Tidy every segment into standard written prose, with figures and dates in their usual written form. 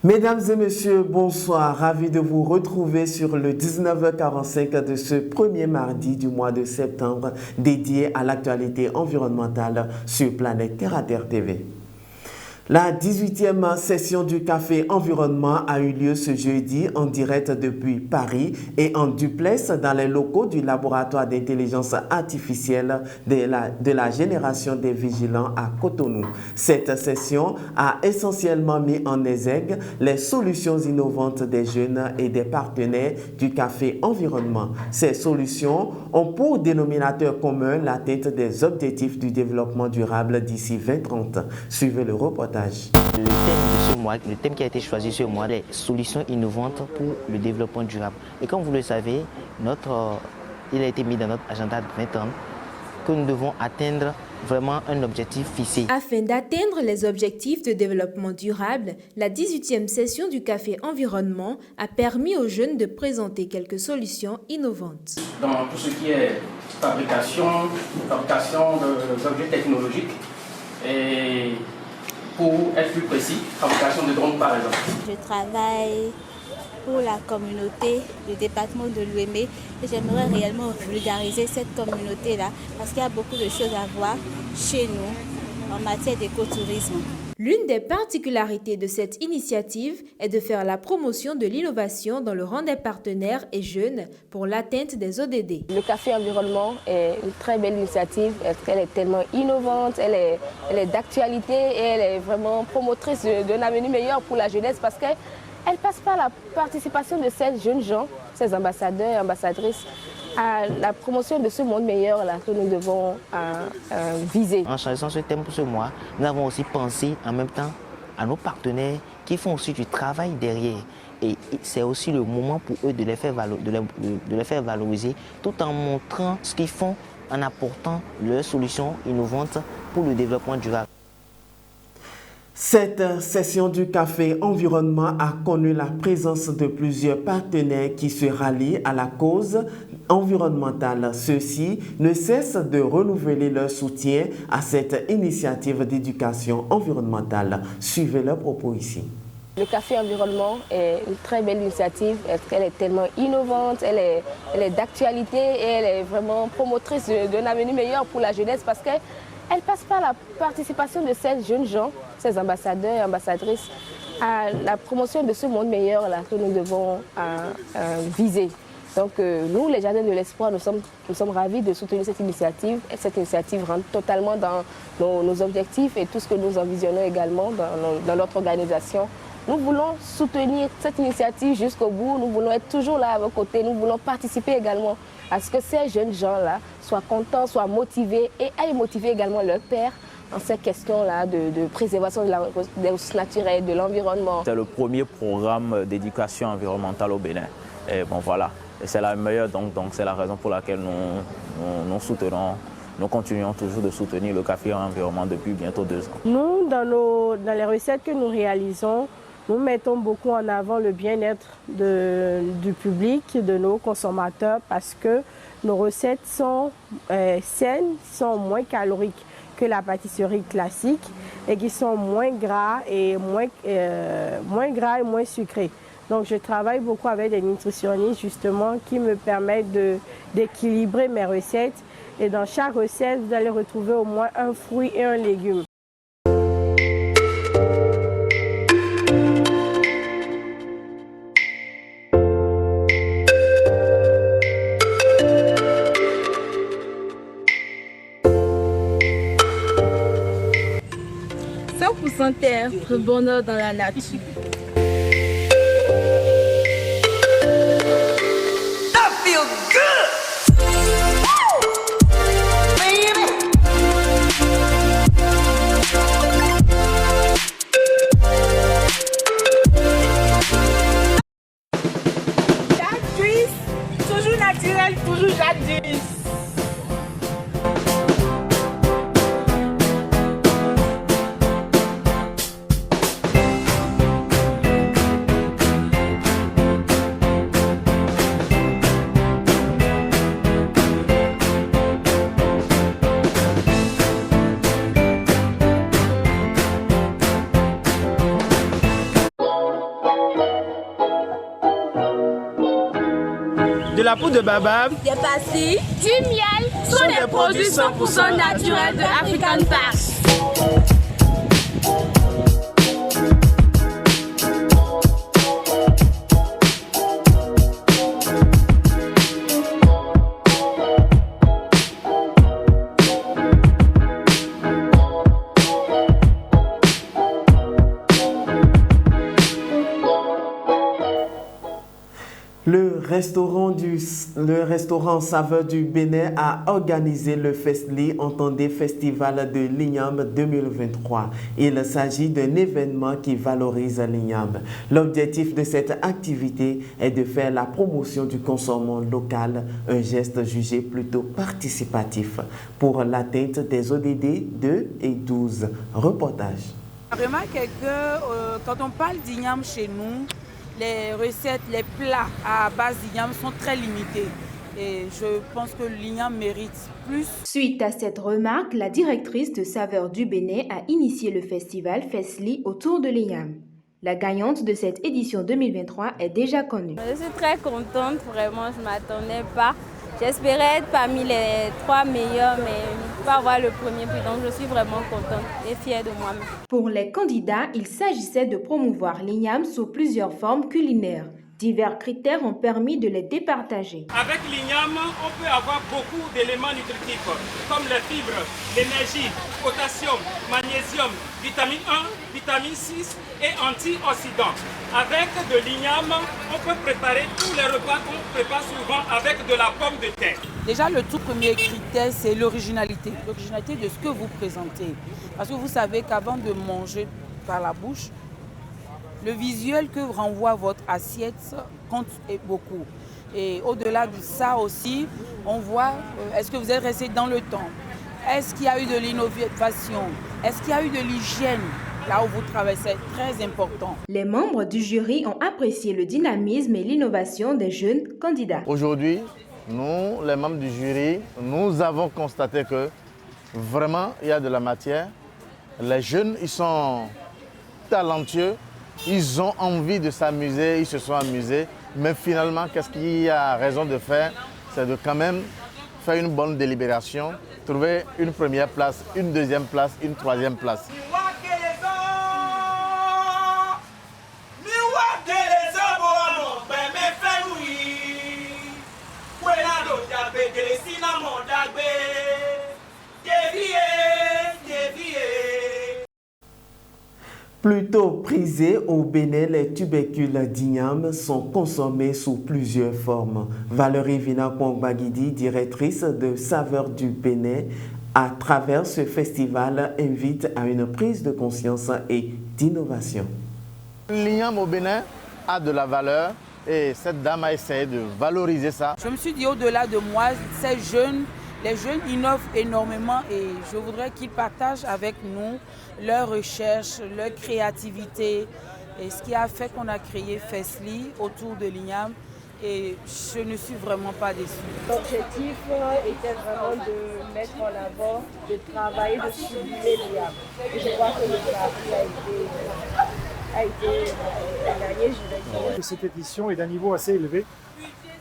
Mesdames et messieurs, bonsoir. Ravi de vous retrouver sur le 19h45 de ce premier mardi du mois de septembre dédié à l'actualité environnementale sur Planète Terre à Terre TV. La 18e session du Café Environnement a eu lieu ce jeudi en direct depuis Paris et en duplex dans les locaux du laboratoire d'intelligence artificielle de la génération des vigilants à Cotonou. Cette session a essentiellement mis en exergue les solutions innovantes des jeunes et des partenaires du Café Environnement. Ces solutions ont pour dénominateur commun l'atteinte des objectifs du développement durable d'ici 2030. Suivez le reportage. Le thème de ce mois, le thème qui a été choisi ce mois, les solutions innovantes pour le développement durable. Et comme vous le savez, il a été mis dans notre agenda de 20 ans que nous devons atteindre vraiment un objectif fixé. Afin d'atteindre les objectifs de développement durable, la 18e session du Café Environnement a permis aux jeunes de présenter quelques solutions innovantes. Dans tout ce qui est fabrication d'objets technologiques et pour être plus précis, fabrication de drones par exemple. Je travaille pour la communauté, le département de l'UEME, et j'aimerais réellement vulgariser cette communauté-là parce qu'il y a beaucoup de choses à voir chez nous en matière d'écotourisme. L'une des particularités de cette initiative est de faire la promotion de l'innovation dans le rang des partenaires et jeunes pour l'atteinte des ODD. Le Café Environnement est une très belle initiative, elle est tellement innovante, elle est d'actualité et elle est vraiment promotrice d'un avenir meilleur pour la jeunesse parce qu'elle passe par la participation de ces jeunes gens, ces ambassadeurs et ambassadrices, à la promotion de ce monde meilleur là, que nous devons viser. En choisissant ce thème pour ce mois, nous avons aussi pensé en même temps à nos partenaires qui font aussi du travail derrière. Et c'est aussi le moment pour eux de les faire valoriser tout en montrant ce qu'ils font en apportant leurs solutions innovantes pour le développement durable. Cette session du Café Environnement a connu la présence de plusieurs partenaires qui se rallient à la cause environnementale. Ceux-ci ne cessent de renouveler leur soutien à cette initiative d'éducation environnementale. Suivez leurs propos ici. Le Café Environnement est une très belle initiative, elle est tellement innovante, elle est d'actualité et elle est vraiment promotrice d'un avenir meilleur pour la jeunesse parce qu'elle passe par la participation de ces jeunes gens, ces ambassadeurs et ambassadrices, à la promotion de ce monde meilleur là, que nous devons viser. Donc nous, les Jardins de l'Espoir, nous sommes ravis de soutenir cette initiative. Et cette initiative rentre totalement dans nos objectifs et tout ce que nous envisionnons également dans notre organisation. Nous voulons soutenir cette initiative jusqu'au bout, nous voulons être toujours là à vos côtés, nous voulons participer également à ce que ces jeunes gens-là soient contents, soient motivés et aillent motiver également leurs pairs dans ces questions-là de préservation des ressources naturelles, de l'environnement. C'est le premier programme d'éducation environnementale au Bénin. Et bon voilà, c'est la meilleure, donc c'est la raison pour laquelle nous continuons toujours de soutenir le Café Environnement depuis bientôt 2 ans. Nous, dans les recettes que nous réalisons, nous mettons beaucoup en avant le bien-être du public, de nos consommateurs, parce que nos recettes sont saines, sont moins caloriques que la pâtisserie classique et qui sont moins gras et moins sucrés. Donc je travaille beaucoup avec des nutritionnistes justement qui me permettent d'équilibrer mes recettes. Et dans chaque recette, vous allez retrouver au moins un fruit et un légume. Terre, le bonheur dans la nature. That feels good! Baby! Jadis, toujours naturel, toujours jadis. la poudre de baobab, des pastilles, du miel sont des produits 100% naturels de African Pass. Le restaurant Saveur du Bénin a organisé le Fesli Entendez Festival de l'Igname 2023. Il s'agit d'un événement qui valorise l'Igname. L'objectif de cette activité est de faire la promotion du consommation local, un geste jugé plutôt participatif pour l'atteinte des ODD 2 et 12. Reportage. Remarquez que quand on parle d'igname chez nous, les recettes, les plats à base d'igname sont très limités. Et je pense que l'igname mérite plus. Suite à cette remarque, la directrice de Saveurs du Bénin a initié le festival Fesli autour de l'igname. La gagnante de cette édition 2023 est déjà connue. Je suis très contente, vraiment, je ne m'attendais pas. J'espérais être parmi les 3 meilleurs, mais pas avoir le premier prix. Donc je suis vraiment contente et fière de moi-même. Pour les candidats, il s'agissait de promouvoir l'igname sous plusieurs formes culinaires. Divers critères ont permis de les départager. Avec l'igname, on peut avoir beaucoup d'éléments nutritifs, comme les fibres, l'énergie, potassium, magnésium, vitamine 1, vitamine 6 et antioxydants. Avec de l'igname, on peut préparer tous les repas qu'on prépare souvent avec de la pomme de terre. Déjà, le tout premier critère, c'est l'originalité. L'originalité de ce que vous présentez. Parce que vous savez qu'avant de manger par la bouche, le visuel que renvoie votre assiette compte beaucoup. Et au-delà de ça aussi, on voit, est-ce que vous êtes resté dans le temps? Est-ce qu'il y a eu de l'innovation? Est-ce qu'il y a eu de l'hygiène? Là où vous travaillez, c'est très important. Les membres du jury ont apprécié le dynamisme et l'innovation des jeunes candidats. Aujourd'hui, nous, les membres du jury, nous avons constaté que vraiment, il y a de la matière. Les jeunes, ils sont talentueux. Ils ont envie de s'amuser, ils se sont amusés. Mais finalement, qu'est-ce qu'il y a raison de faire? C'est de quand même faire une bonne délibération, trouver une première place, une deuxième place, une troisième place. Plutôt prisés au Bénin, les tubercules d'igname sont consommés sous plusieurs formes. Valérie Vina-Kwong-Bagidi, directrice de Saveurs du Bénin, à travers ce festival, invite à une prise de conscience et d'innovation. L'igname au Bénin a de la valeur et cette dame a essayé de valoriser ça. Je me suis dit, au-delà de moi, ces jeunes, les jeunes innovent énormément et je voudrais qu'ils partagent avec nous leurs recherches, leur créativité et ce qui a fait qu'on a créé Fesli autour de l'igname et je ne suis vraiment pas déçue. L'objectif était vraiment de mettre en avant, de travailler, de sublimer l'igname. Et je crois que le travail a été gagné, je vais dire. Cette édition est d'un niveau assez élevé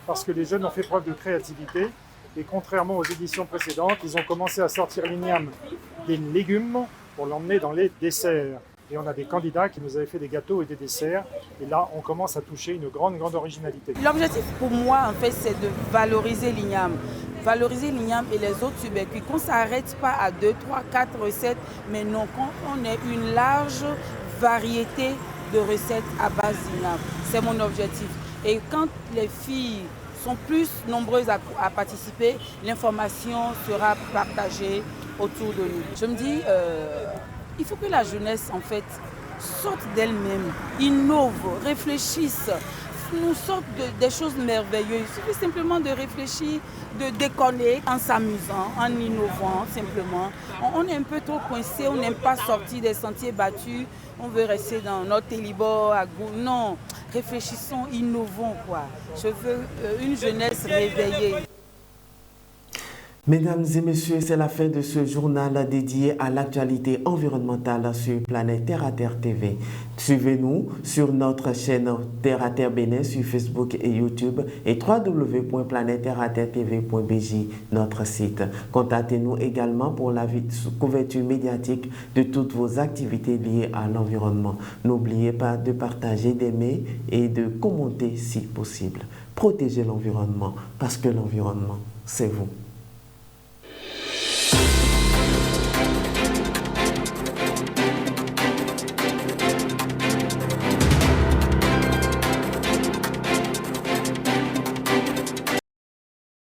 parce que les jeunes ont fait preuve de créativité. Et contrairement aux éditions précédentes, ils ont commencé à sortir l'igname des légumes pour l'emmener dans les desserts. Et on a des candidats qui nous avaient fait des gâteaux et des desserts. Et là, on commence à toucher une grande originalité. L'objectif pour moi, en fait, c'est de valoriser l'igname. Valoriser l'igname et les autres tubercules. Qu'on ne s'arrête pas à 2, 3, 4 recettes, mais non, qu'on ait une large variété de recettes à base d'igname. C'est mon objectif. Et quand les filles sont plus nombreuses à participer, l'information sera partagée autour de nous. Je me dis, il faut que la jeunesse, en fait, sorte d'elle-même, innove, réfléchisse, nous sorte des choses merveilleuses. Il suffit simplement de réfléchir, de déconner en s'amusant, en innovant simplement. On est un peu trop coincé, on n'aime pas sortir des sentiers battus, on veut rester dans notre télébord à goût. Non, réfléchissons, innovons quoi. Je veux une jeunesse réveillée. Mesdames et messieurs, c'est la fin de ce journal dédié à l'actualité environnementale sur Planète Terre à Terre TV. Suivez-nous sur notre chaîne Terre à Terre Bénin sur Facebook et YouTube et www.planetterreaterretv.bj, notre site. Contactez-nous également pour la couverture médiatique de toutes vos activités liées à l'environnement. N'oubliez pas de partager, d'aimer et de commenter si possible. Protégez l'environnement parce que l'environnement, c'est vous.